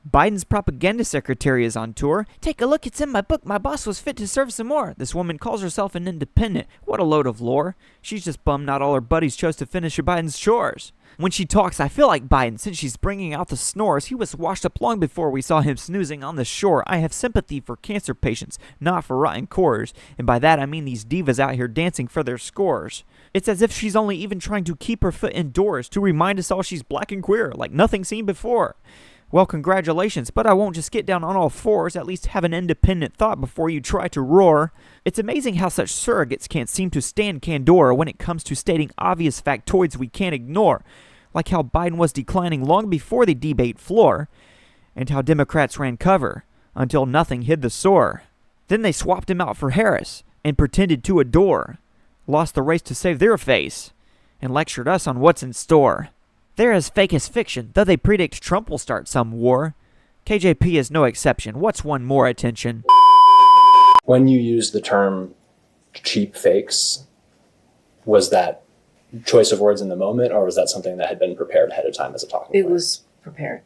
Biden's propaganda secretary is on tour. Take a look, it's in my book. My boss was fit to serve some more. This woman calls herself an independent. What a load of lore. She's just bummed not all her buddies chose to finish Biden's chores. When she talks, I feel like Biden, since she's bringing out the snores. He was washed up long before we saw him snoozing on the shore. I have sympathy for cancer patients, not for rotten cores. And by that I mean these divas out here dancing for their scores. It's as if she's only even trying to keep her foot indoors to remind us all she's black and queer, like nothing seen before. Well, congratulations, but I won't just get down on all fours, at least have an independent thought before you try to roar. It's amazing how such surrogates can't seem to stand candor when it comes to stating obvious factoids we can't ignore, like how Biden was declining long before the debate floor, and how Democrats ran cover until nothing hid the sore. Then they swapped him out for Harris and pretended to adore, lost the race to save their face, and lectured us on what's in store. They're as fake as fiction, though they predict Trump will start some war. KJP is no exception. What's one more attention? When you use the term cheap fakes, was that choice of words in the moment, or was that something that had been prepared ahead of time as a talking point? It was prepared.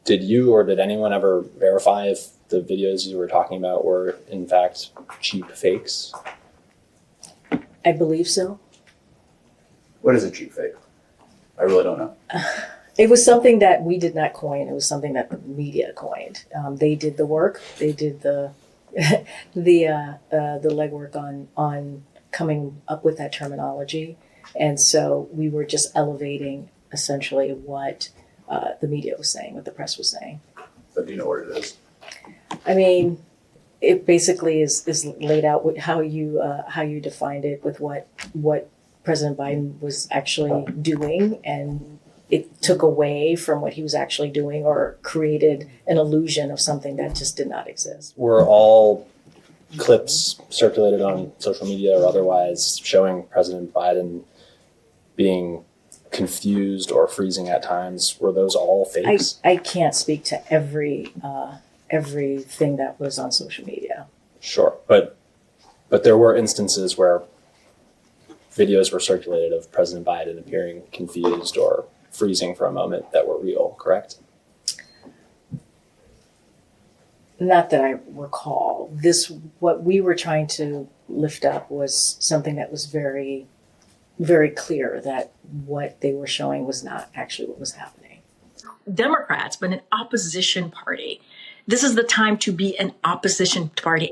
Did you or did anyone ever verify if the videos you were talking about were in fact cheap fakes? I believe so. What is a cheap fake? I really don't know. It was something that we did not coin. It was something that the media coined. They did the work. They did the legwork on coming up with that terminology, and so we were just elevating essentially what the media was saying, what the press was saying. But do you know what it is? I mean, it basically is laid out with how you defined it with what President Biden was actually doing, and it took away from what he was actually doing or created an illusion of something that just did not exist. Were all clips circulated on social media or otherwise showing President Biden being confused or freezing at times, were those all fakes? I can't speak to everything that was on social media. Sure, but there were instances where videos were circulated of President Biden appearing confused or freezing for a moment that were real, correct? Not that I recall. What we were trying to lift up was something that was very, very clear that what they were showing was not actually what was happening. Democrats, but an opposition party. This is the time to be an opposition party.